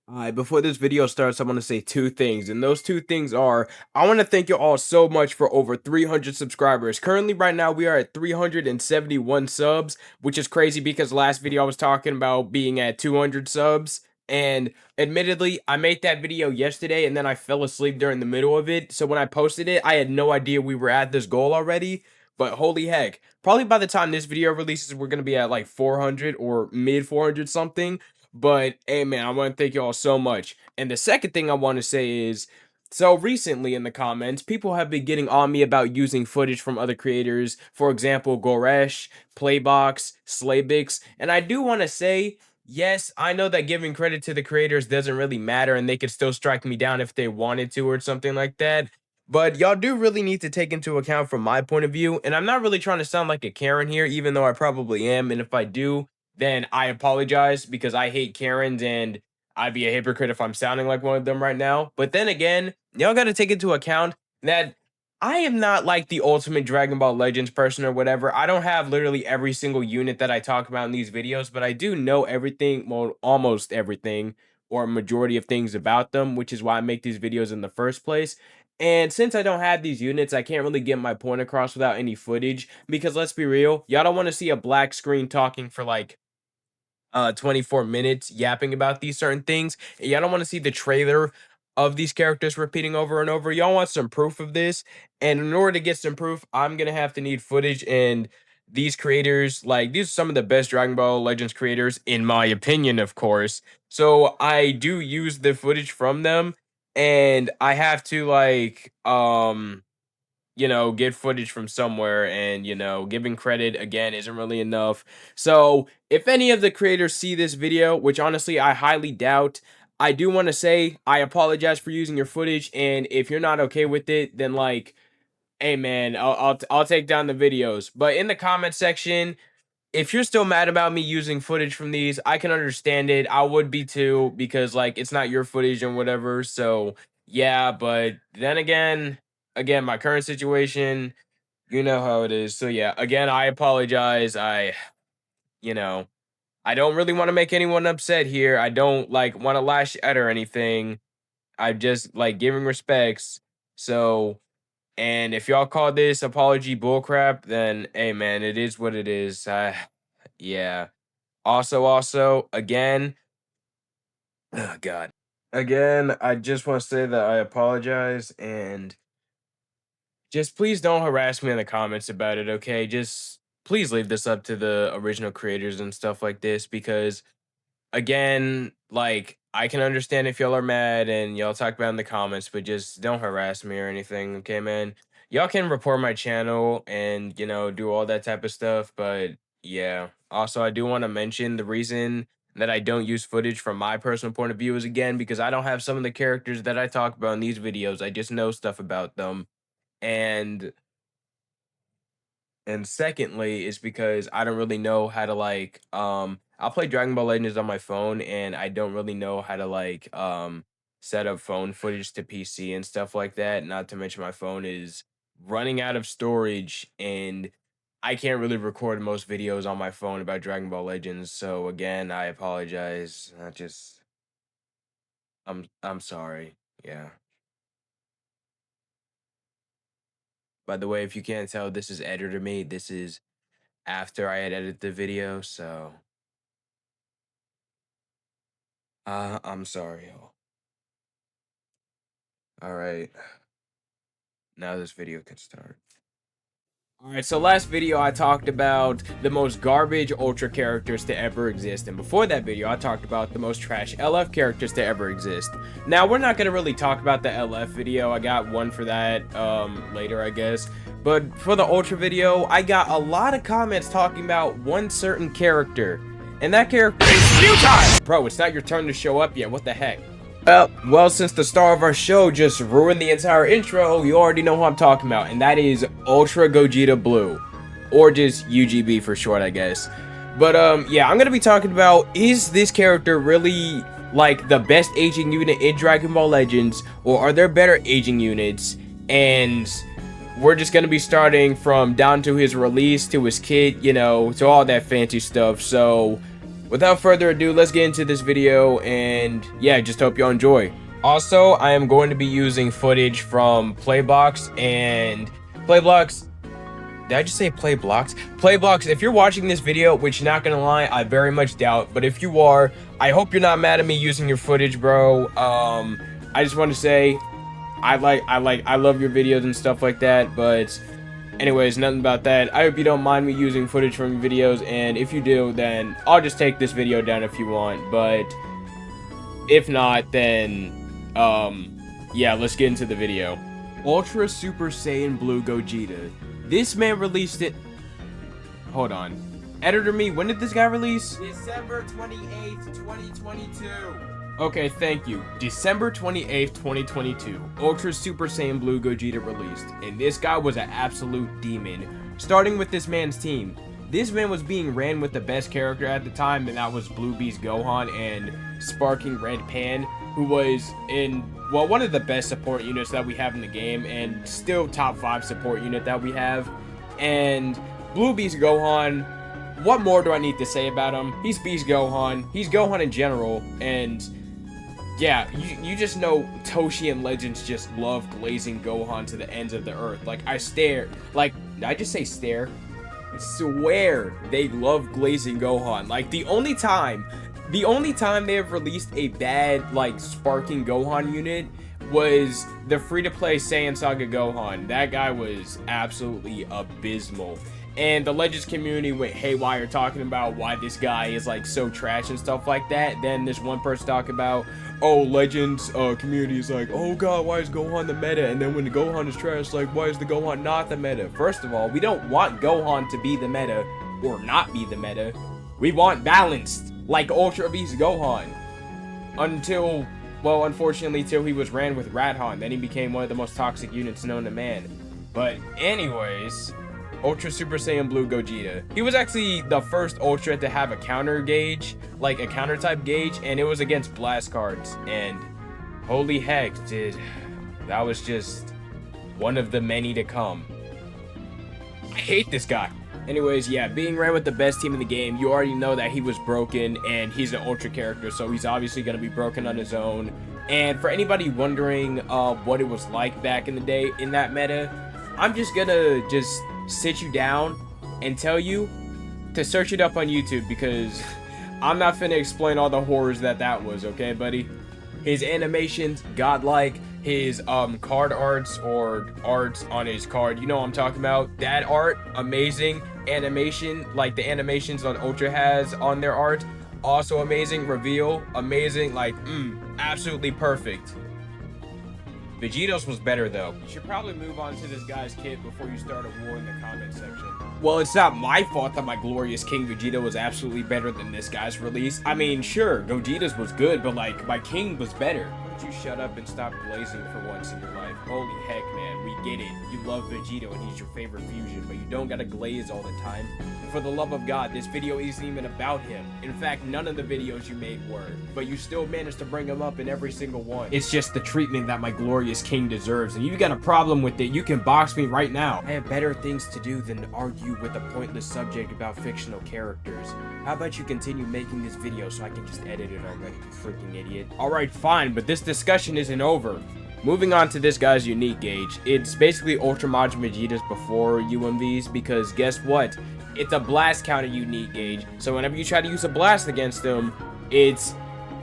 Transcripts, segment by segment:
Alright, before this video starts, I want to say two things, and those two things are, I want to thank you all so much for over 300 subscribers. Currently, right now, we are at 371 subs, which is crazy because last video I was talking about being at 200 subs, and admittedly, I made that video yesterday, and then I fell asleep during the middle of it, so when I posted it, I had no idea we were at this goal already, but holy heck, probably by the time this video releases, we're going to be at like 400 or mid 400 something. But hey, man, I want to thank you all so much. And the second thing I want to say is, so recently in the comments, people have been getting on me about using footage from other creators. For example, Goresh, Playbox, Slaybix. And I do want to say, yes, I know that giving credit to the creators doesn't really matter and they could still strike me down if they wanted to or something like that. But y'all do really need to take into account from my point of view. And I'm not really trying to sound like a Karen here, even though I probably am. And if I do, then I apologize because I hate Karens and I'd be a hypocrite if I'm sounding like one of them right now. But then again, y'all got to take into account that I am not like the ultimate Dragon Ball Legends person or whatever. I don't have literally every single unit that I talk about in these videos, but I do know everything, well, almost everything or a majority of things about them, which is why I make these videos in the first place. And since I don't have these units, I can't really get my point across without any footage because let's be real, y'all don't want to see a black screen talking for like 24 minutes yapping about these certain things. Y'all don't want to see the trailer of these characters repeating over and over. Y'all want some proof of this. And in order to get some proof, I'm going to have to need footage. And these creators, like, these are some of the best Dragon Ball Legends creators, in my opinion, of course. So I do use the footage from them. And I have to, like, get footage from somewhere and, giving credit again isn't really enough. So if any of the creators see this video, which honestly I highly doubt, I do want to say I apologize for using your footage. And if you're not okay with it, then like, hey man, I'll take down the videos. But in the comment section, if you're still mad about me using footage from these, I can understand it. I would be too, because like it's not your footage and whatever. So yeah, but then again, my current situation, you know how it is. So yeah, again, I apologize. You know, I don't really want to make anyone upset here. I don't like want to lash out or anything. I'm just like giving respects. So, and if y'all call this apology bullcrap, then hey man, it is what it is. Yeah. Also, again, oh God. Again, I just want to say that I apologize and just please don't harass me in the comments about it, okay? Just please leave this up to the original creators and stuff like this because again, like I can understand if y'all are mad and y'all talk about it in the comments, but just don't harass me or anything, okay, man? Y'all can report my channel and, do all that type of stuff, but yeah. Also, I do want to mention the reason that I don't use footage from my personal point of view is again because I don't have some of the characters that I talk about in these videos. I just know stuff about them. And secondly is because I don't really know how to like I'll play Dragon Ball Legends on my phone and I don't really know how to like set up phone footage to PC and stuff like that. Not to mention my phone is running out of storage and I can't really record most videos on my phone about Dragon Ball Legends. So again, I apologize. I'm sorry. Yeah. By the way, if you can't tell, this is editor made. This is after I had edited the video, so I'm sorry, y'all. All right, now this video can start. Alright, so last video I talked about the most garbage Ultra characters to ever exist, and before that video I talked about the most trash LF characters to ever exist. Now, we're not going to really talk about the LF video, I got one for that later I guess, but for the Ultra video, I got a lot of comments talking about one certain character, and that character is you time! Bro, it's not your turn to show up yet, what the heck? Well, since the star of our show just ruined the entire intro, you already know who I'm talking about, and that is Ultra Gogeta Blue, or just UGB for short, I guess. But yeah, I'm gonna be talking about, is this character really like the best aging unit in Dragon Ball Legends, or are there better aging units? And we're just gonna be starting from down to his release, to his kit, to all that fancy stuff. So without further ado, let's get into this video, and yeah, just hope y'all enjoy. Also, I am going to be using footage from Playblocks and Playblocks. Did I just say Playblocks? Playblocks, if you're watching this video, which not gonna lie, I very much doubt, but if you are, I hope you're not mad at me using your footage, bro. I just want to say I love your videos and stuff like that, but anyways, nothing about that. I hope you don't mind me using footage from your videos, and if you do, then I'll just take this video down if you want, but if not, then yeah, let's get into the video. Ultra Super Saiyan Blue Gogeta. This man released it. Hold on. Editor me, when did this guy release? December 28th, 2022. Okay, thank you. December 28th, 2022. Ultra Super Saiyan Blue Gogeta released. And this guy was an absolute demon. Starting with this man's team. This man was being ran with the best character at the time, and that was Blue Beast Gohan and Sparking Red Pan, who was in, well, one of the best support units that we have in the game, and still top 5 support unit that we have. And Blue Beast Gohan, what more do I need to say about him? He's Beast Gohan. He's Gohan in general, and yeah, you just know Toshi and Legends just love glazing Gohan to the ends of the earth. Like, I stare, like, did I just say stare? I swear they love glazing Gohan. Like, the only time they have released a bad, like, sparking Gohan unit was the free-to-play Saiyan Saga Gohan. That guy was absolutely abysmal. And the Legends community went haywire talking about why this guy is, like, so trash and stuff like that. Then there's one person talking about, oh, Legends community is like, oh god, why is Gohan the meta? And then when the Gohan is trash, like, why is the Gohan not the meta? First of all, we don't want Gohan to be the meta or not be the meta. We want balanced, like Ultra Beast Gohan. Until, well, unfortunately, till he was ran with Radhan. Then he became one of the most toxic units known to man. But anyways, Ultra Super Saiyan Blue Gogeta. He was actually the first Ultra to have a counter gauge, like a counter type gauge, and it was against blast cards. And holy heck, dude, that was just one of the many to come. I hate this guy. Anyways, yeah, being ran with the best team in the game, you already know that he was broken, and he's an Ultra character, so he's obviously going to be broken on his own. And for anybody wondering what it was like back in the day in that meta, I'm just gonna sit you down and tell you to search it up on YouTube, because I'm not finna explain all the horrors that was, okay, buddy? His animations, godlike. His card arts, or arts on his card, you know what I'm talking about. That art, amazing. Animation, like the animations on Ultra has on their art, also amazing. Reveal, amazing. Like, absolutely perfect. Vegeto's was better though. You should probably move on to this guy's kit before you start a war in the comment section. Well, it's not my fault that my glorious King Vegeta was absolutely better than this guy's release. I mean, sure, Gogeta's was good, but like, my King was better. Why don't you shut up and stop glazing for once in your life? Holy heck, man, we get it. You love Vegeta and he's your favorite fusion, but you don't gotta glaze all the time. And for the love of God, this video isn't even about him. In fact, none of the videos you made were, but you still managed to bring him up in every single one. It's just the treatment that my glorious King deserves, and you got a problem with it, you can box me right now. I have better things to do than argue with a pointless subject about fictional characters. How about you continue making this video so I can just edit it already, you freaking idiot. Alright, fine, but this discussion isn't over. Moving on to this guy's unique gauge. It's basically Ultra Majin Vegeta's before UMVs, because guess what? It's a blast counter unique gauge, so whenever you try to use a blast against him, it's,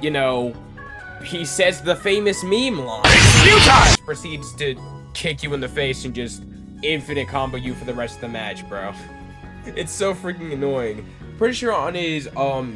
you know, he says the famous meme line. Proceeds to kick you in the face and just infinite combo you for the rest of the match, bro. It's so freaking annoying. Pretty sure on his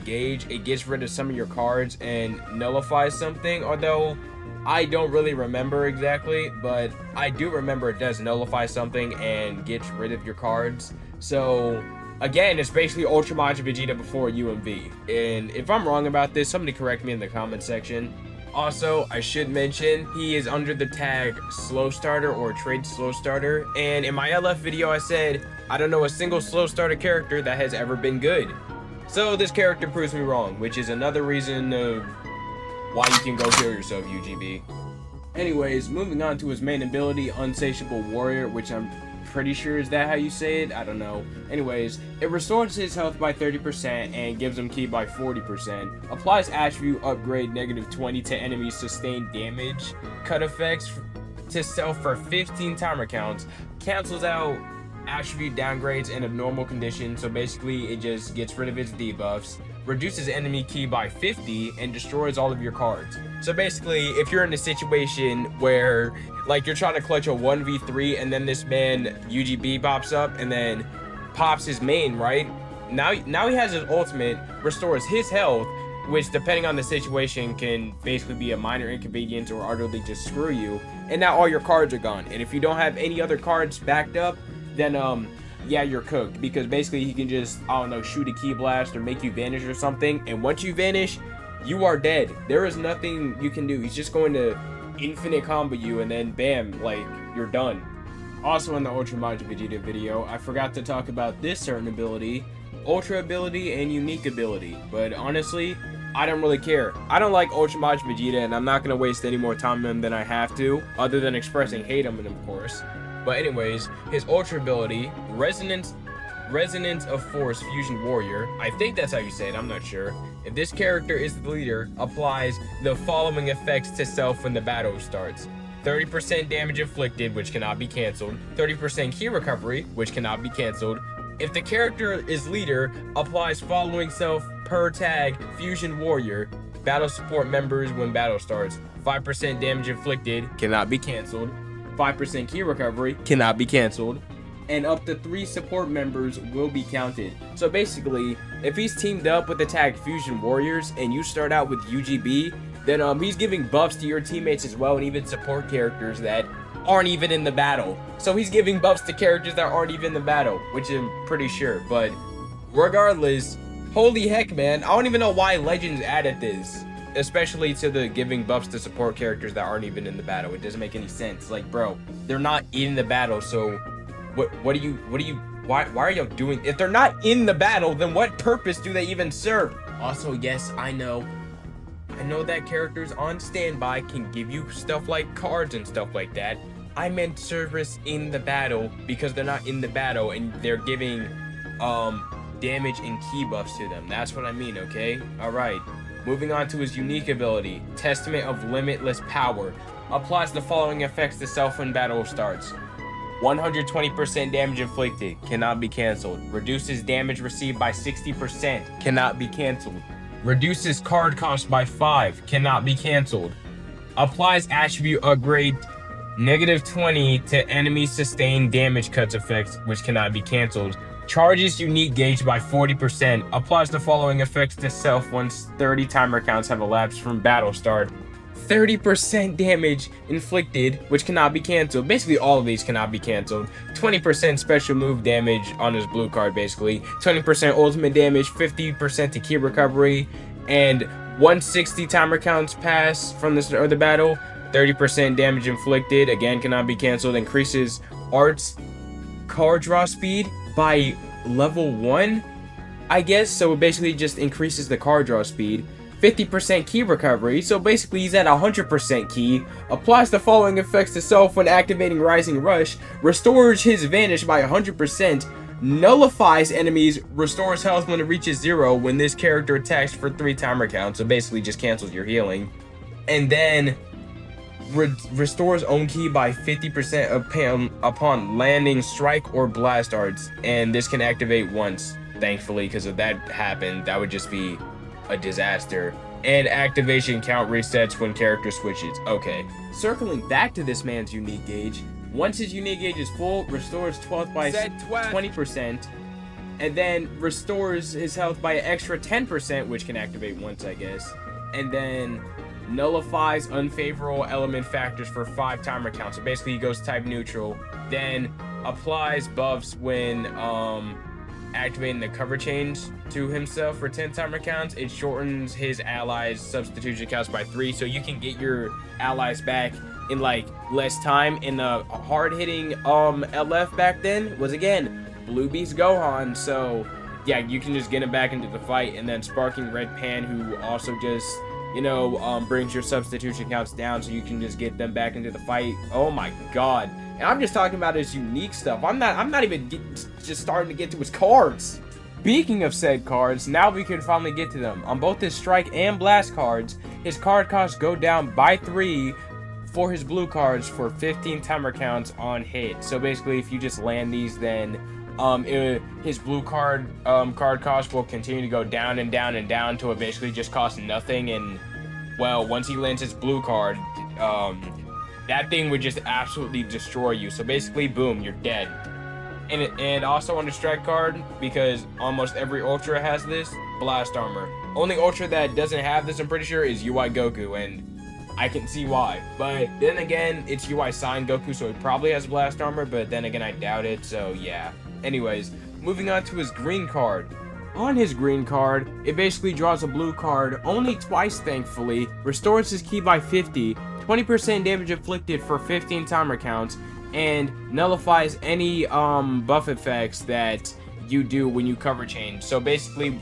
gauge, it gets rid of some of your cards and nullifies something, although I don't really remember exactly, but I do remember it does nullify something and gets rid of your cards. So again, it's basically Ultra Majin Vegeta before UMV. And if I'm wrong about this, somebody correct me in the comment section. Also, I should mention, he is under the tag Slow Starter or Trade Slow Starter. And in my LF video, I said, I don't know a single Slow Starter character that has ever been good. So this character proves me wrong, which is another reason of why you can go kill yourself, UGB. Anyways, moving on to his main ability, Unsatiable Warrior, which I'm pretty sure is that how you say it? I don't know. Anyways, it restores his health by 30% and gives him ki by 40%. Applies attribute upgrade -20 to enemies sustained damage. Cut effects to self for 15 timer counts. Cancels out attribute downgrades in abnormal conditions, so basically it just gets rid of its debuffs. Reduces enemy ki by 50 and destroys all of your cards. So basically, if you're in a situation where like you're trying to clutch a 1v3 and then this man UGB pops up and then pops his main, right? Now he has his ultimate, restores his health, which depending on the situation can basically be a minor inconvenience or utterly just screw you, and now all your cards are gone. And if you don't have any other cards backed up, then yeah, you're cooked, because basically he can just, I don't know, shoot a ki blast or make you vanish or something, and once you vanish, you are dead. There is nothing you can do. He's just going to infinite combo you, and then bam, like, you're done. Also in the Ultra Gogeta video, I forgot to talk about this certain ability, Ultra ability and unique ability, but honestly, I don't really care. I don't like Ultra Gogeta, and I'm not going to waste any more time on him than I have to, other than expressing hate on him, of course. But anyways, his Ultra ability, Resonance of Force Fusion Warrior, I think that's how you say it, I'm not sure. If this character is the leader, applies the following effects to self when the battle starts. 30% damage inflicted, which cannot be cancelled. 30% ki recovery, which cannot be cancelled. If the character is leader, applies following self per tag Fusion Warrior. Battle support members when battle starts. 5% damage inflicted, cannot be cancelled. 5% ki recovery, cannot be cancelled, and up to 3 support members will be counted. So basically, if he's teamed up with the tag Fusion Warriors and you start out with UGB, then he's giving buffs to your teammates as well, and even support characters that aren't even in the battle. So he's giving buffs to characters that aren't even in the battle, which I'm pretty sure. But regardless, holy heck, man, I don't even know why Legends added this. Especially to the giving buffs to support characters that aren't even in the battle. It doesn't make any sense. Like, bro, they're not in the battle, so why are y'all doing? If they're not in the battle, then what purpose do they even serve? Also, yes, I know that characters on standby can give you stuff like cards and stuff like that. I meant service in the battle, because they're not in the battle and they're giving damage and ki buffs to them. That's what I mean, okay? Alright. Moving on to his unique ability, Testament of Limitless Power. Applies the following effects to self when battle starts. 120% damage inflicted, cannot be cancelled. Reduces damage received by 60%, cannot be cancelled. Reduces card cost by 5, cannot be cancelled. Applies attribute upgrade -20 to enemy sustained damage cuts effects, which cannot be cancelled. Charges unique gauge by 40%. Applies the following effects to self once 30 timer counts have elapsed from battle start. 30% damage inflicted, which cannot be cancelled. Basically, all of these cannot be cancelled. 20% special move damage on his blue card, basically. 20% ultimate damage, 50% to ki recovery, and 160 timer counts pass from the start of the battle. 30% damage inflicted, again, cannot be cancelled. Increases arts card draw speed by level 1, I guess. So it basically just increases the card draw speed. 50% ki recovery, so basically he's at 100% ki. Applies the following effects to self when activating Rising Rush. Restores his vanish by 100%. Nullifies enemies. Restores health when it reaches 0 when this character attacks for 3 timer counts. So basically just cancels your healing. And then restores own ki by 50% upon landing strike or blast arts, and this can activate once, thankfully, because if that happened, that would just be a disaster. And activation count resets when character switches. Okay, circling back to this man's unique gauge, once his unique gauge is full, restores 12 by 20%, and then restores his health by an extra 10%, which can activate once, I guess, and then nullifies unfavorable element factors for 5 timer counts. So basically he goes type neutral, then applies buffs when activating the cover change to himself for 10 timer counts. It shortens his allies substitution counts by 3, so you can get your allies back in like less time. And the hard-hitting LF back then was, again, Blue Beast Gohan, so yeah, you can just get him back into the fight. And then Sparking Red Pan, who also just, you know, brings your substitution counts down, so you can just get them back into the fight. Oh my god. And I'm just talking about his unique stuff. I'm not even just starting to get to his cards. Speaking of said cards, now we can finally get to them. On both his strike and blast cards, his card costs go down by 3 for his blue cards for 15 timer counts on hit. So basically, if you just land these, then his blue card cost will continue to go down and down and down until it basically just costs nothing. And well, once he lands his blue card, that thing would just absolutely destroy you. So basically, boom, you're dead. And also on the strike card, because almost every Ultra has this, blast armor. Only Ultra that doesn't have this, I'm pretty sure, is UI Goku, and I can see why. But then again, it's UI Sign Goku, so he probably has blast armor, but then again, I doubt it, so yeah. Anyways, moving on to his green card. On his green card, it basically draws a blue card only twice, thankfully, restores his ki by 50, 20% damage inflicted for 15 timer counts, and nullifies any buff effects that you do when you cover change. So basically,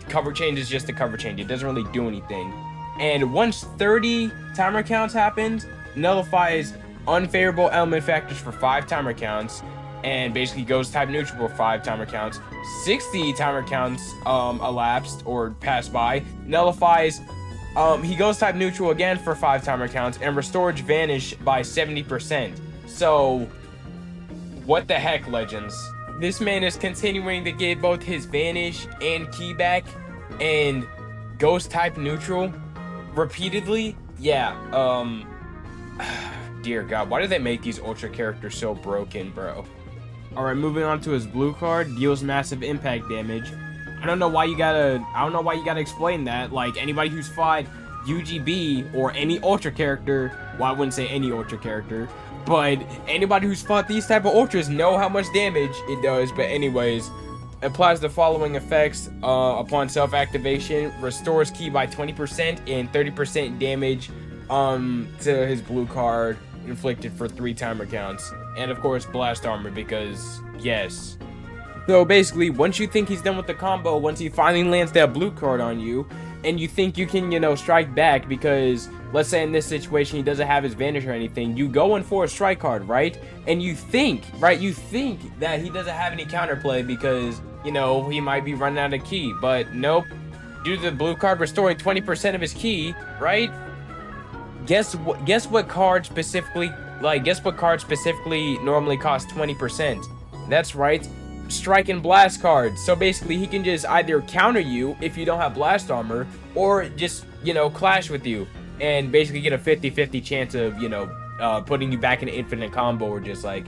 cover change is just a cover change. It doesn't really do anything. And once 30 timer counts happens, nullifies unfavorable element factors for 5 timer counts, and basically goes type neutral for 5 timer counts. 60 timer counts elapsed or passed by, nullifies. He goes type neutral again for 5 timer counts, and restores vanish by 70%. So, what the heck, Legends? This man is continuing to get both his vanish and ki back, and goes type neutral repeatedly. Yeah, dear God, why do they make these Ultra characters so broken, bro? Alright, moving on to his blue card, deals massive impact damage. I don't know why you gotta explain that. Like, anybody who's fought UGB or any Ultra character, well, I wouldn't say any Ultra character, but anybody who's fought these type of Ultras know how much damage it does. But anyways, applies the following effects upon self-activation: restores ki by 20% and 30% damage to his blue card inflicted for 3 timer counts, and of course blast armor, because yes. So basically, once you think he's done with the combo, once he finally lands that blue card on you, and you think you can, you know, strike back, because let's say in this situation he doesn't have his vanish or anything, you go in for a strike card, right? And you think that he doesn't have any counterplay because, you know, he might be running out of ki, but nope. Due to the blue card restoring 20% of his ki, right? Guess what card specifically normally costs 20%? That's right, strike and blast cards. So basically, he can just either counter you if you don't have blast armor, or just, you know, clash with you and basically get a 50-50 chance of, you know, putting you back in an infinite combo, or just like,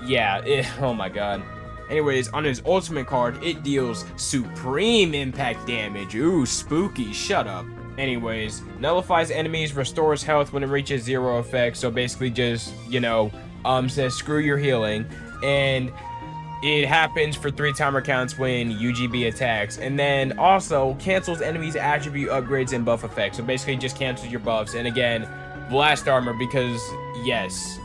yeah, oh my God. Anyways, on his ultimate card, it deals supreme impact damage. Ooh, spooky, shut up. Anyways, nullifies enemies, restores health when it reaches 0 effect. So basically just, you know, says screw your healing. And it happens for 3 timer counts when UGB attacks. And then also cancels enemies' attribute upgrades and buff effects. So basically just cancels your buffs. And again, blast armor, because yes.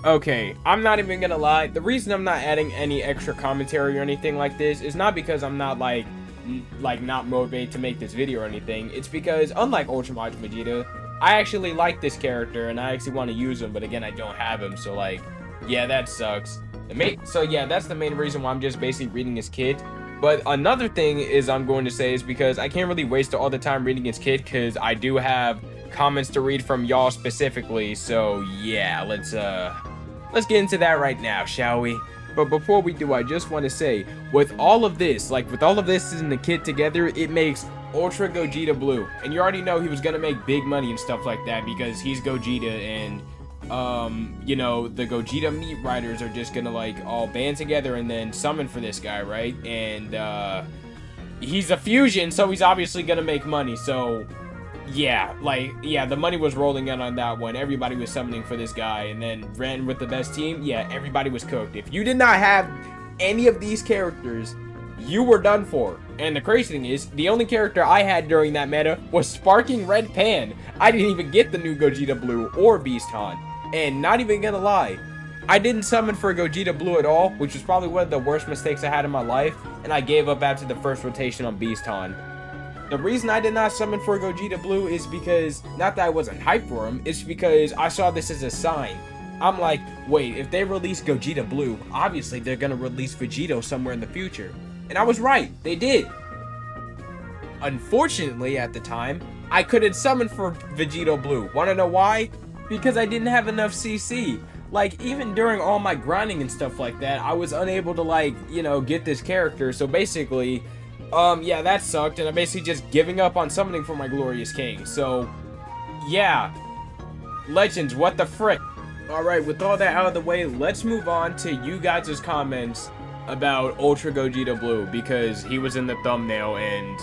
Okay, I'm not even gonna lie. The reason I'm not adding any extra commentary or anything like this is not because I'm not like not motivated to make this video or anything. It's because, unlike Ultra Vegeta, I actually like this character and I actually want to use him, but again, I don't have him, so like, yeah, that sucks. So yeah, that's the main reason why I'm just basically reading his kit. But another thing is I'm going to say is because I can't really waste all the time reading his kit, because I do have comments to read from y'all specifically. So yeah, let's get into that right now, shall we? But before we do, I just want to say, with all of this in the kit together, it makes Ultra Gogeta Blue. And you already know he was gonna make big money and stuff like that, because he's Gogeta, and you know, the Gogeta meat riders are just gonna like all band together and then summon for this guy, right? And he's a fusion, so he's obviously gonna make money. So yeah, the money was rolling in on that one. Everybody was summoning for this guy, and then ran with the best team. Yeah, everybody was cooked. If you did not have any of these characters, you were done for. And the crazy thing is, the only character I had during that meta was Sparking Red Pan. I didn't even get the new Gogeta Blue or Beast Han. And not even gonna lie, I didn't summon for Gogeta Blue at all, which was probably one of the worst mistakes I had in my life, and I gave up after the first rotation on Beast Han. The reason I did not summon for Gogeta Blue is because, not that I wasn't hyped for him, it's because I saw this as a sign. I'm like, wait, if they release Gogeta Blue, obviously they're gonna release Vegito somewhere in the future. And I was right, they did. Unfortunately, at the time, I couldn't summon for Vegito Blue. Wanna know why? Because I didn't have enough CC. Like, even during all my grinding and stuff like that, I was unable to, like, you know, get this character. So basically, yeah, that sucked, and I'm basically just giving up on summoning for my Glorious King. So, yeah. Legends, what the frick? Alright, with all that out of the way, let's move on to you guys' comments about Ultra Gogeta Blue, because he was in the thumbnail, and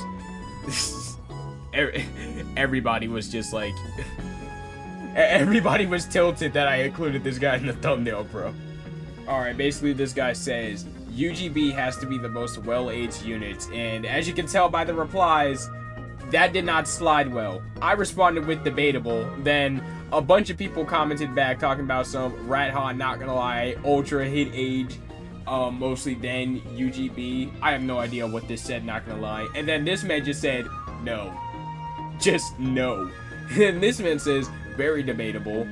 everybody was just like... Everybody was tilted that I included this guy in the thumbnail, bro. Alright, basically this guy says, UGB has to be the most well-aged unit, and as you can tell by the replies, that did not slide well. I responded with debatable, then a bunch of people commented back talking about some Radha, not gonna lie, Ultra hit age, mostly then UGB. I have no idea what this said, not gonna lie. And then this man just said, no. Just no. And this man says, very debatable,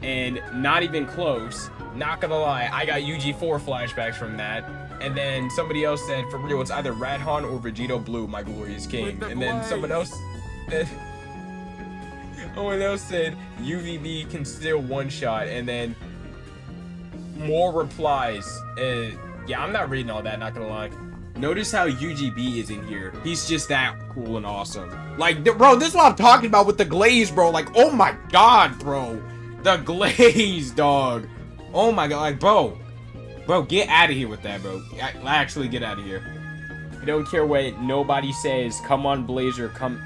and not even close. Not gonna lie, I got UG4 flashbacks from that. And then somebody else said, for real, it's either Radhan or Vegito Blue, my Glorious King. And then someone else said, UVB can still one-shot. And then more replies. Yeah, I'm not reading all that, not gonna lie. Notice how UGB is in here. He's just that cool and awesome. Like, bro, this is what I'm talking about with the glaze, bro. Like, oh my god, bro. The glaze, dog. Oh my god, like, bro. Bro, get out of here with that, bro. Actually, get out of here. I don't care what nobody says. Come on, Blazer, come...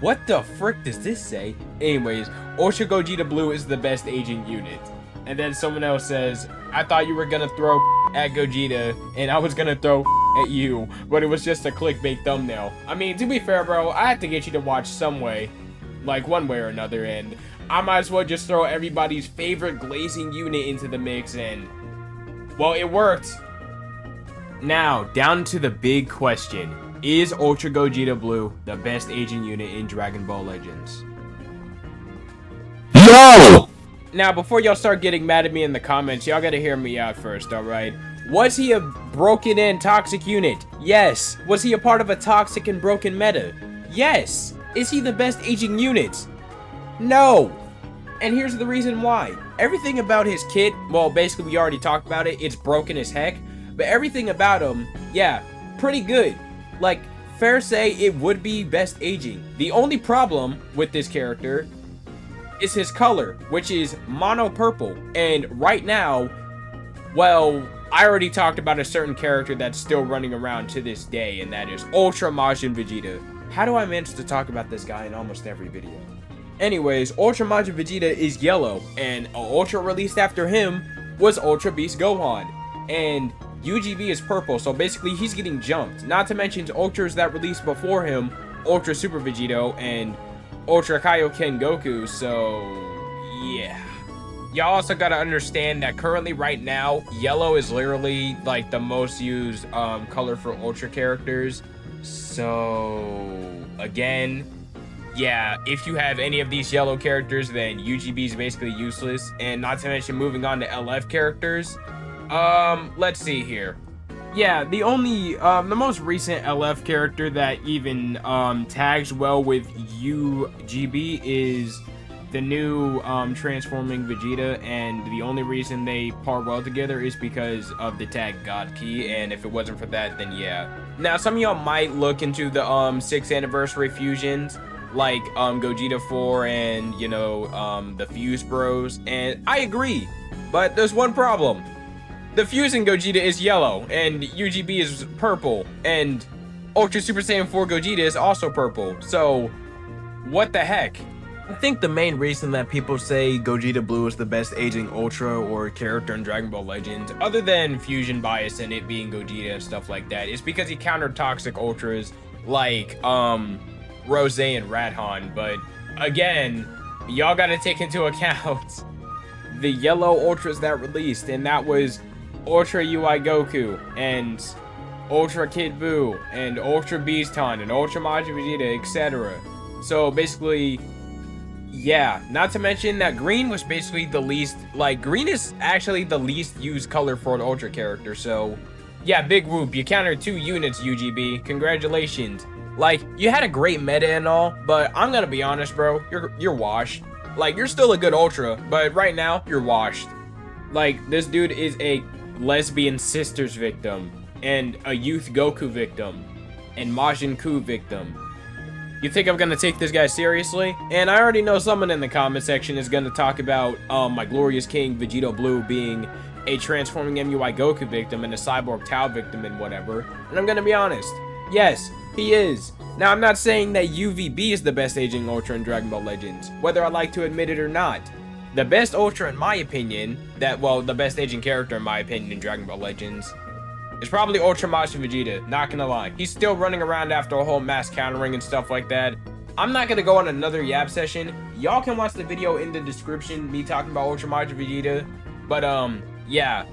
What the frick does this say? Anyways, Ultra Gogeta Blue is the best aging unit. And then someone else says, I thought you were gonna throw at Gogeta, and I was gonna throw at you, but it was just a clickbait thumbnail. I mean, to be fair, bro, I had to get you to watch some way. Like, one way or another, and I might as well just throw everybody's favorite glazing unit into the mix, and... well, it worked. Now, down to the big question. Is Ultra Gogeta Blue the best aging unit in Dragon Ball Legends? No! Now, before y'all start getting mad at me in the comments, y'all gotta hear me out first, alright? Was he a broken and toxic unit? Yes. Was he a part of a toxic and broken meta? Yes. Is he the best aging unit? No. And here's the reason why. Everything about his kit, well, basically we already talked about it, it's broken as heck. But everything about him, yeah, pretty good. Like, fair say it would be best aging. The only problem with this character is his color, which is mono purple. And right now, well, I already talked about a certain character that's still running around to this day, and that is Ultra Majin Vegeta. How do I manage to talk about this guy in almost every video? Anyways, Ultra Majin Vegeta is yellow, and an Ultra released after him was Ultra Beast Gohan. And UGB is purple, so basically he's getting jumped. Not to mention Ultras that released before him, Ultra Super Vegito and Ultra Kaioken Goku, so yeah. Y'all also gotta understand that currently right now, yellow is literally like the most used color for Ultra characters. So again, yeah, if you have any of these yellow characters, then UGB is basically useless. And not to mention moving on to LF characters, let's see here. Yeah, the only, the most recent LF character that even, tags well with UGB is the new, transforming Vegeta, and the only reason they par well together is because of the tag God Key, and if it wasn't for that, then yeah. Now, some of y'all might look into the, 6th anniversary fusions, like, Gogeta 4 and, you know, the Fuse Bros, and I agree, but there's one problem. The Fusing Gogeta is yellow, and UGB is purple, and Ultra Super Saiyan 4 Gogeta is also purple, so what the heck? I think the main reason that people say Gogeta Blue is the best aging Ultra or character in Dragon Ball Legends, other than fusion bias and it being Gogeta and stuff like that, is because he countered toxic Ultras like, Rose and Radhan, but again, y'all gotta take into account the yellow Ultras that released, and that was Ultra UI Goku, and Ultra Kid Buu, and Ultra Beaston, and Ultra Majin Vegeta, etc. So basically, Yeah, not to mention that green was basically the least, like, green is actually the least used color for an Ultra character, so, yeah, big whoop, you countered 2 units, UGB, congratulations. Like, you had a great meta and all, but I'm gonna be honest, bro, you're washed. Like, you're still a good Ultra, but right now, you're washed. Like, this dude is a lesbian sisters victim, and a youth Goku victim, and Majin Ku victim. You think I'm gonna take this guy seriously? And I already know someone in the comment section is gonna talk about my glorious king Vegeta Blue being a transforming MUI Goku victim and a cyborg Tao victim and whatever. And I'm gonna be honest, yes, he is. Now I'm not saying that UVB is the best aging Ultra in Dragon Ball Legends, whether I like to admit it or not. The best Ultra in my opinion, the best aging character in my opinion in Dragon Ball Legends, it's probably Ultra Majin Vegeta, not gonna lie. He's still running around after a whole mass countering and stuff like that. I'm not gonna go on another yap session. Y'all can watch the video in the description, me talking about Ultra Majin Vegeta. But, yeah.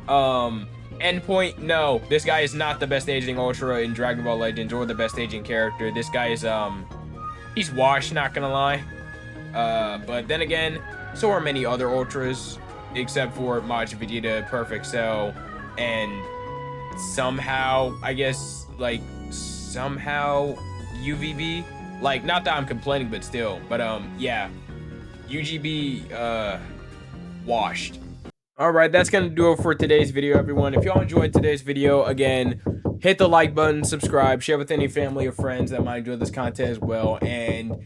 Endpoint, no. This guy is not the best aging Ultra in Dragon Ball Legends or the best aging character. This guy is, he's washed, not gonna lie. But then again, so are many other Ultras, except for Majin Vegeta, Perfect Cell, and somehow, I guess, like, somehow UVB. Like, not that I'm complaining, but still. But, yeah. UGB, washed. Alright, that's gonna do it for today's video, everyone. If y'all enjoyed today's video, again, hit the like button, subscribe, share with any family or friends that might enjoy this content as well, and,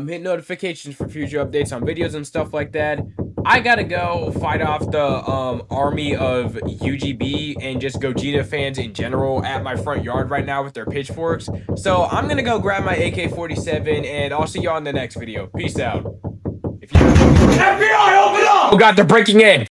hit notifications for future updates on videos and stuff like that. I gotta go fight off the army of UGB and just Gogeta fans in general at my front yard right now with their pitchforks. So I'm gonna go grab my AK-47 and I'll see y'all in the next video. Peace out. If you FBI, open up! Oh god, they're breaking in!